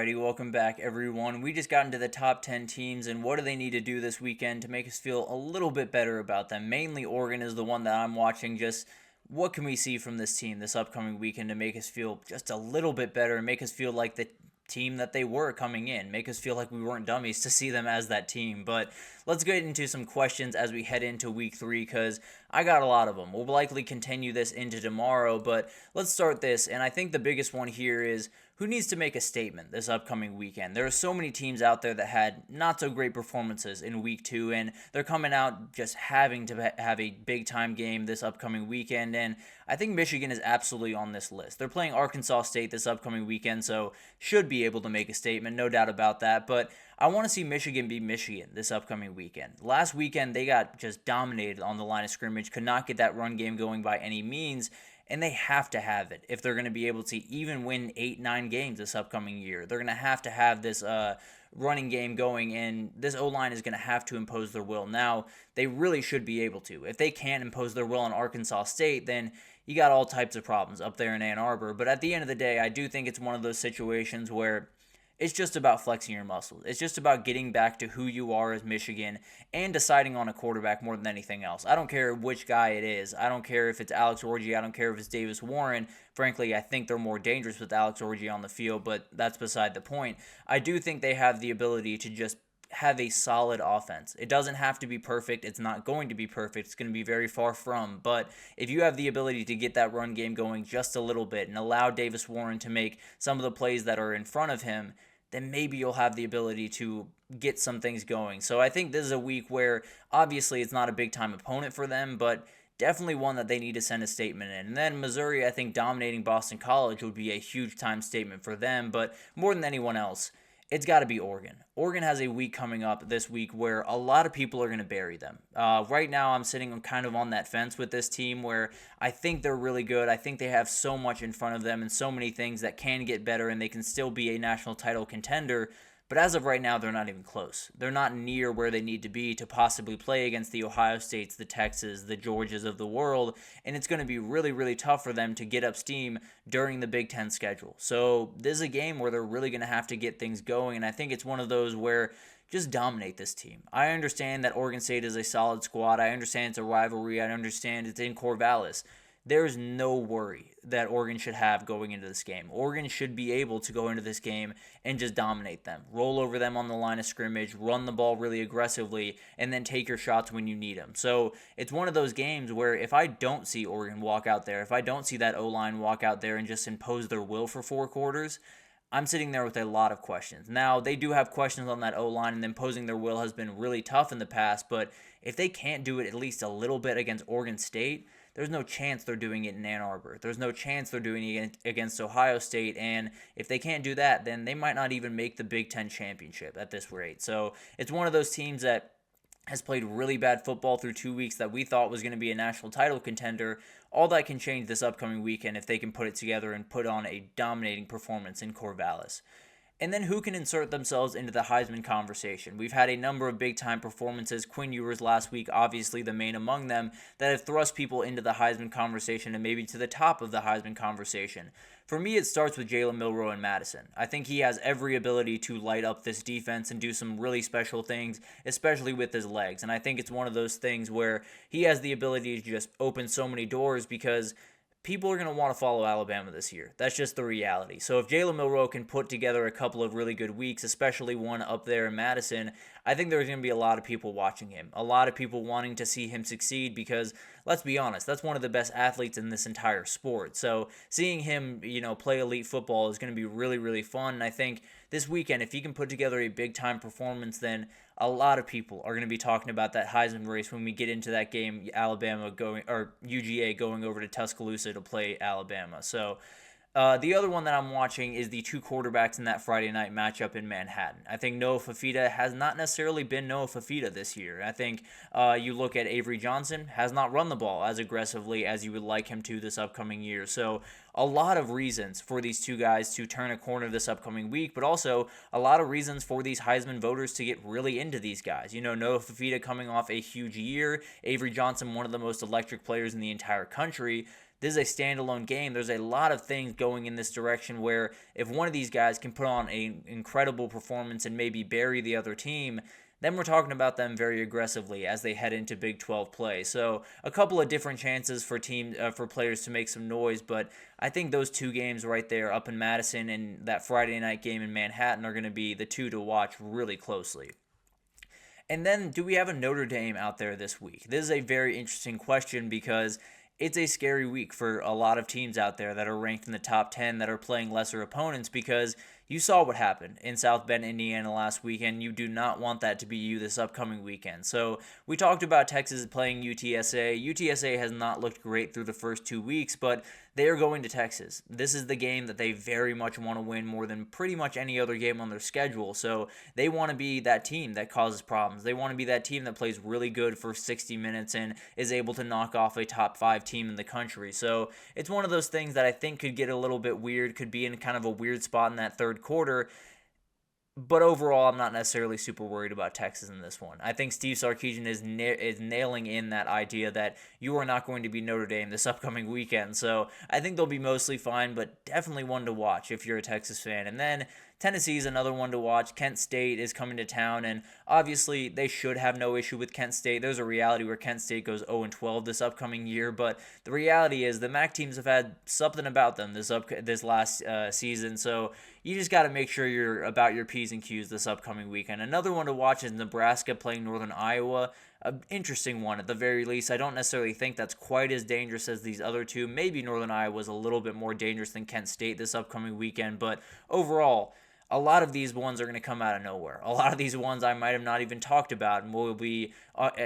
Alrighty, welcome back everyone. We just got into the top 10 teams and what do they need to do this weekend to make us feel a little bit better about them. Mainly Oregon is the one that I'm watching. Just what can we see from this team this upcoming weekend to make us feel just a little bit better and make us feel like the team that they were coming in, make us feel like we weren't dummies to see them as that team. But let's get into some questions as we head into week 3 because I got a lot of them. We'll likely continue this into tomorrow, but let's start this. And I think the biggest one here is who needs to make a statement this upcoming weekend? There are so many teams out there that had not so great performances in week 2, and they're coming out just having to have a big time game this upcoming weekend. And I think Michigan is absolutely on this list. They're playing Arkansas State this upcoming weekend, so should be able to make a statement, no doubt about that. But I want to see Michigan be Michigan this upcoming weekend. Last weekend, they got just dominated on the line of scrimmage, could not get that run game going by any means, and they have to have it if they're going to be able to even win 8-9 games this upcoming year. They're going to have this running game going, and this O-line is going to have to impose their will. Now, they really should be able to. If they can't impose their will on Arkansas State, then you got all types of problems up there in Ann Arbor. But at the end of the day, I do think it's one of those situations where it's just about flexing your muscles. It's just about getting back to who you are as Michigan and deciding on a quarterback more than anything else. I don't care which guy it is. I don't care if it's Alex Orji. I don't care if it's Davis Warren. Frankly, I think they're more dangerous with Alex Orji on the field, but that's beside the point. I do think they have the ability to just have a solid offense. It doesn't have to be perfect. It's not going to be perfect. It's going to be very far from. But if you have the ability to get that run game going just a little bit and allow Davis Warren to make some of the plays that are in front of him, then maybe you'll have the ability to get some things going. So I think this is a week where obviously it's not a big time opponent for them, but definitely one that they need to send a statement in. And then Missouri, I think dominating Boston College would be a huge time statement for them, but more than anyone else, it's got to be Oregon. Oregon has a week coming up this week where a lot of people are going to bury them. Right now, I'm sitting kind of on that fence with this team where I think they're really good. I think they have so much in front of them and so many things that can get better and they can still be a national title contender. But as of right now, they're not even close. They're not near where they need to be to possibly play against the Ohio States, the Texas, the Georgias of the world, and it's going to be really, really tough for them to get up steam during the Big Ten schedule. So this is a game where they're really going to have to get things going, and I think it's one of those where just dominate this team. I understand that Oregon State is a solid squad. I understand it's a rivalry. I understand it's in Corvallis. There's no worry that Oregon should have going into this game. Oregon should be able to go into this game and just dominate them. Roll over them on the line of scrimmage, run the ball really aggressively, and then take your shots when you need them. So it's one of those games where if I don't see Oregon walk out there, if I don't see that O-line walk out there and just impose their will for 4 quarters, I'm sitting there with a lot of questions. Now, they do have questions on that O-line, and imposing their will has been really tough in the past, but if they can't do it at least a little bit against Oregon State, there's no chance they're doing it in Ann Arbor. There's no chance they're doing it against Ohio State, and if they can't do that, then they might not even make the Big Ten championship at this rate. So it's one of those teams that has played really bad football through 2 weeks that we thought was going to be a national title contender. All that can change this upcoming weekend if they can put it together and put on a dominating performance in Corvallis. And then who can insert themselves into the Heisman conversation? We've had a number of big-time performances. Quinn Ewers last week, obviously the main among them, that have thrust people into the Heisman conversation and maybe to the top of the Heisman conversation. For me, it starts with Jalen Milroe and Madison. I think he has every ability to light up this defense and do some really special things, especially with his legs. And I think it's one of those things where he has the ability to just open so many doors because people are going to want to follow Alabama this year. That's just the reality. So if Jalen Milroe can put together a couple of really good weeks, especially one up there in Madison, I think there's going to be a lot of people watching him. A lot of people wanting to see him succeed because, let's be honest, that's one of the best athletes in this entire sport. So seeing him, play elite football is going to be really, really fun. And I think this weekend, if he can put together a big-time performance, then a lot of people are going to be talking about that Heisman race when we get into that game, UGA going over to Tuscaloosa to play Alabama. So the other one that I'm watching is the 2 quarterbacks in that Friday night matchup in Manhattan. I think Noah Fafita has not necessarily been Noah Fafita this year. I think you look at Avery Johnson, has not run the ball as aggressively as you would like him to this upcoming year. So a lot of reasons for these 2 guys to turn a corner this upcoming week, but also a lot of reasons for these Heisman voters to get really into these guys. Noah Fafita coming off a huge year, Avery Johnson, one of the most electric players in the entire country. this is a standalone game. There's a lot of things going in this direction where if one of these guys can put on an incredible performance and maybe bury the other team, then we're talking about them very aggressively as they head into Big 12 play. So a couple of different chances for for players to make some noise, but I think those two games right there up in Madison and that Friday night game in Manhattan are going to be the two to watch really closely. And then, do we have a Notre Dame out there this week? This is a very interesting question because it's a scary week for a lot of teams out there that are ranked in the top 10 that are playing lesser opponents, because you saw what happened in South Bend, Indiana last weekend. You do not want that to be you this upcoming weekend. So we talked about Texas playing UTSA. UTSA has not looked great through the first 2 weeks, but they are going to Texas. This is the game that they very much want to win more than pretty much any other game on their schedule. So they want to be that team that causes problems. They want to be that team that plays really good for 60 minutes and is able to knock off a top 5 team in the country. So it's one of those things that I think could get a little bit weird, could be in kind of a weird spot in that third quarter. But overall, I'm not necessarily super worried about Texas in this one. I think Steve Sarkisian is nailing in that idea that you are not going to be Notre Dame this upcoming weekend. So I think they'll be mostly fine, but definitely one to watch if you're a Texas fan. And then Tennessee is another one to watch. Kent State is coming to town, and obviously they should have no issue with Kent State. There's a reality where Kent State goes 0-12 this upcoming year, but the reality is the MAC teams have had something about them this last season, so you just got to make sure you're about your P's and Q's this upcoming weekend. Another one to watch is Nebraska playing Northern Iowa. An interesting one at the very least. I don't necessarily think that's quite as dangerous as these other two. Maybe Northern Iowa is a little bit more dangerous than Kent State this upcoming weekend, but overall, a lot of these ones are going to come out of nowhere. A lot of these ones I might have not even talked about, and we'll be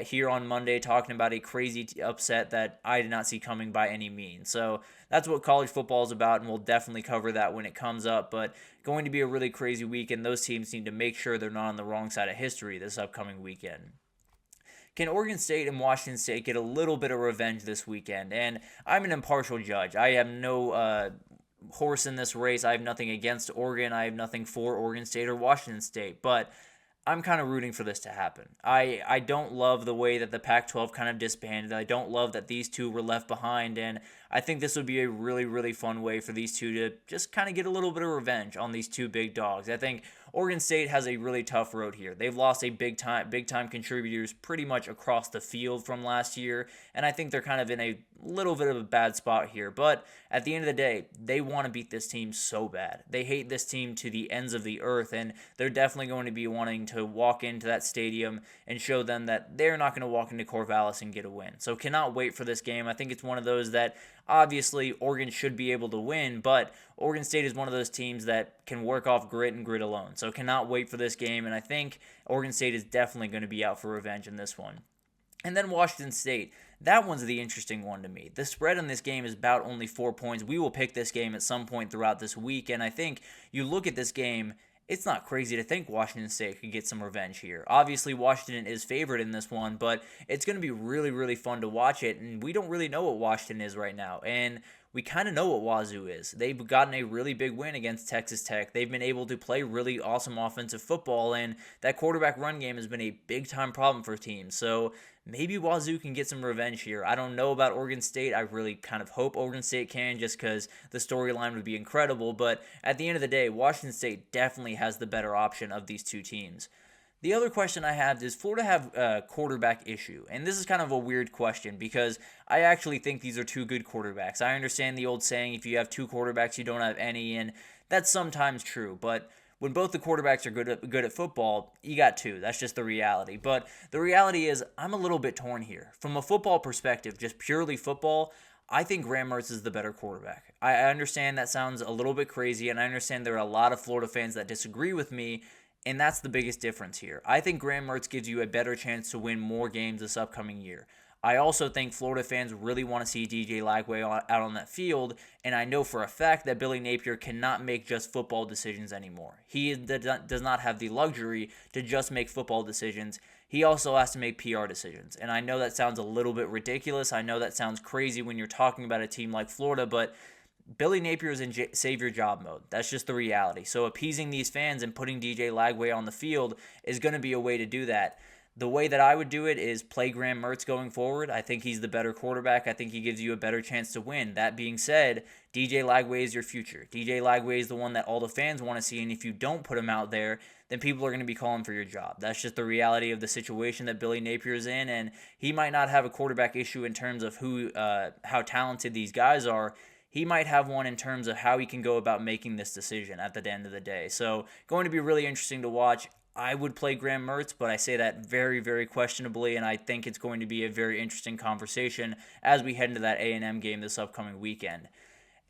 here on Monday talking about a crazy upset that I did not see coming by any means. So that's what college football is about, and we'll definitely cover that when it comes up. But going to be a really crazy week, and those teams need to make sure they're not on the wrong side of history this upcoming weekend. Can Oregon State and Washington State get a little bit of revenge this weekend? And I'm an impartial judge. I have no horse in this race. I have nothing against Oregon. I have nothing for Oregon State or Washington State, but I'm kind of rooting for this to happen. I don't love the way that the Pac-12 kind of disbanded. I don't love that these two were left behind, and I think this would be a really, really fun way for these two to just kind of get a little bit of revenge on these two big dogs. I think Oregon State has a really tough road here. They've lost a big time contributors pretty much across the field from last year, and I think they're kind of in a little bit of a bad spot here. But at the end of the day, they want to beat this team so bad. They hate this team to the ends of the earth, and they're definitely going to be wanting to walk into that stadium and show them that they're not going to walk into Corvallis and get a win. So cannot wait for this game. I think it's one of those that obviously Oregon should be able to win, but Oregon State is one of those teams that can work off grit and grit alone. So cannot wait for this game, and I think Oregon State is definitely going to be out for revenge in this one. And then Washington State. That one's the interesting one to me. The spread on this game is about only 4 points. We will pick this game at some point throughout this week, and I think you look at this game, it's not crazy to think Washington State could get some revenge here. Obviously, Washington is favored in this one, but it's going to be really, really fun to watch it, and we don't really know what Washington is right now, and we kind of know what Wazoo is. They've gotten a really big win against Texas Tech. They've been able to play really awesome offensive football, and that quarterback run game has been a big-time problem for teams. So maybe Wazoo can get some revenge here. I don't know about Oregon State. I really kind of hope Oregon State can, just because the storyline would be incredible. But at the end of the day, Washington State definitely has the better option of these two teams. The other question I have is, Florida have a quarterback issue? And this is kind of a weird question because I actually think these are two good quarterbacks. I understand the old saying, if you have two quarterbacks, you don't have any, and that's sometimes true. But when both the quarterbacks are good at football, you got two. That's just the reality. But the reality is, I'm a little bit torn here. From a football perspective, just purely football, I think Graham Mertz is the better quarterback. I understand that sounds a little bit crazy, and I understand there are a lot of Florida fans that disagree with me, and that's the biggest difference here. I think Graham Mertz gives you a better chance to win more games this upcoming year. I also think Florida fans really want to see DJ Lagway out on that field, and I know for a fact that Billy Napier cannot make just football decisions anymore. He does not have the luxury to just make football decisions. He also has to make PR decisions, and I know that sounds a little bit ridiculous. I know that sounds crazy when you're talking about a team like Florida, but Billy Napier is in save your job mode. That's just the reality. So appeasing these fans and putting DJ Lagway on the field is going to be a way to do that. The way that I would do it is play Graham Mertz going forward. I think he's the better quarterback. I think he gives you a better chance to win. That being said, DJ Lagway is your future. DJ Lagway is the one that all the fans want to see, and if you don't put him out there, then people are going to be calling for your job. That's just the reality of the situation that Billy Napier's in, and he might not have a quarterback issue in terms of how talented these guys are. He might have one in terms of how he can go about making this decision at the end of the day. So going to be really interesting to watch. I would play Graham Mertz, but I say that very, very questionably, and I think it's going to be a very interesting conversation as we head into that A&M game this upcoming weekend.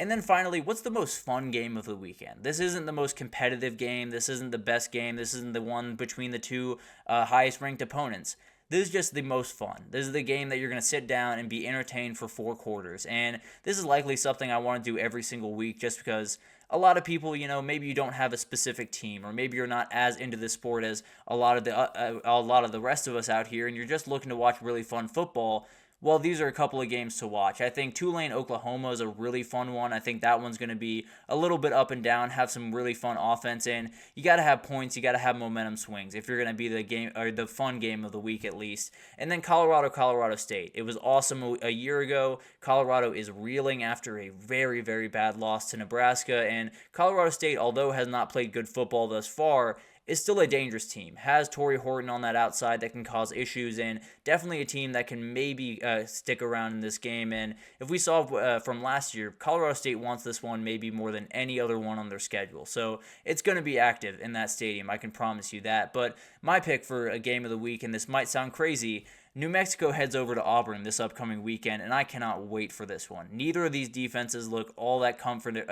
And then finally, what's the most fun game of the weekend? This isn't the most competitive game. This isn't the best game. This isn't the one between the two highest-ranked opponents. This is just the most fun. This is the game that you're going to sit down and be entertained for 4 quarters. And this is likely something I want to do every single week just because a lot of people, maybe you don't have a specific team, or maybe you're not as into the sport as a lot of the rest of us out here, and you're just looking to watch really fun football. Well, these are a couple of games to watch. I think Tulane, Oklahoma is a really fun one. I think that one's going to be a little bit up and down, have some really fun offense, and you got to have points, you got to have momentum swings if you're going to be the game or the fun game of the week at least. And then Colorado State. It was awesome a year ago. Colorado is reeling after a very, very bad loss to Nebraska, and Colorado State, although has not played good football thus far, is still a dangerous team. Has Torrey Horton on that outside that can cause issues, and definitely a team that can maybe stick around in this game. And if we saw from last year, Colorado State wants this one maybe more than any other one on their schedule. So it's going to be active in that stadium, I can promise you that. But my pick for a game of the week, and this might sound crazy, New Mexico heads over to Auburn this upcoming weekend, and I cannot wait for this one. Neither of these defenses look all that confident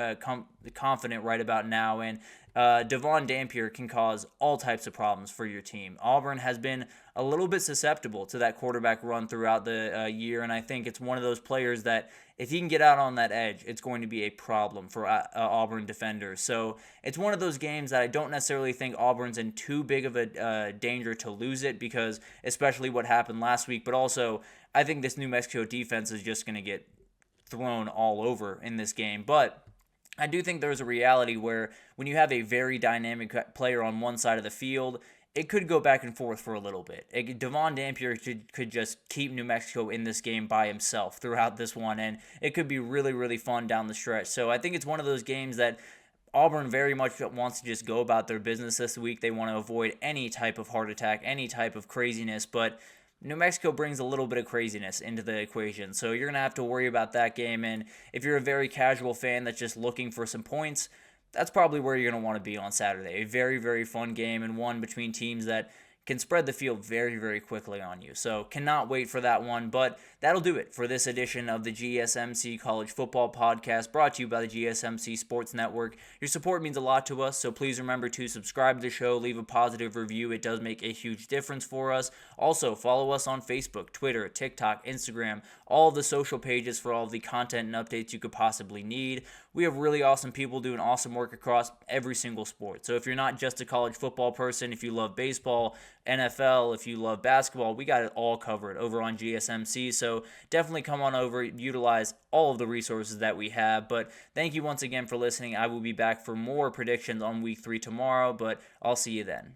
right about now, and Devon Dampier can cause all types of problems for your team. Auburn has been a little bit susceptible to that quarterback run throughout the year, and I think it's one of those players that if he can get out on that edge, it's going to be a problem for Auburn defenders. So it's one of those games that I don't necessarily think Auburn's in too big of a danger to lose it, because especially what happened last week, but also I think this New Mexico defense is just going to get thrown all over in this game. But I do think there's a reality where when you have a very dynamic player on one side of the field, it could go back and forth for a little bit. Devon Dampier could just keep New Mexico in this game by himself throughout this one, and it could be really, really fun down the stretch. So I think it's one of those games that Auburn very much wants to just go about their business this week. They want to avoid any type of heart attack, any type of craziness, but New Mexico brings a little bit of craziness into the equation, so you're going to have to worry about that game. And if you're a very casual fan that's just looking for some points, that's probably where you're going to want to be on Saturday. A very, very fun game, and one between teams that can spread the field very, very quickly on you. So cannot wait for that one. But that'll do it for this edition of the GSMC College Football Podcast, brought to you by the GSMC Sports Network. Your support means a lot to us, so please remember to subscribe to the show, leave a positive review. It does make a huge difference for us. Also, follow us on Facebook, Twitter, TikTok, Instagram, all of the social pages for all of the content and updates you could possibly need. We have really awesome people doing awesome work across every single sport. So if you're not just a college football person, if you love baseball, NFL, if you love basketball, we got it all covered over on GSMC. So definitely come on over, utilize all of the resources that we have. But thank you once again for listening. I will be back for more predictions on week 3 tomorrow, but I'll see you then.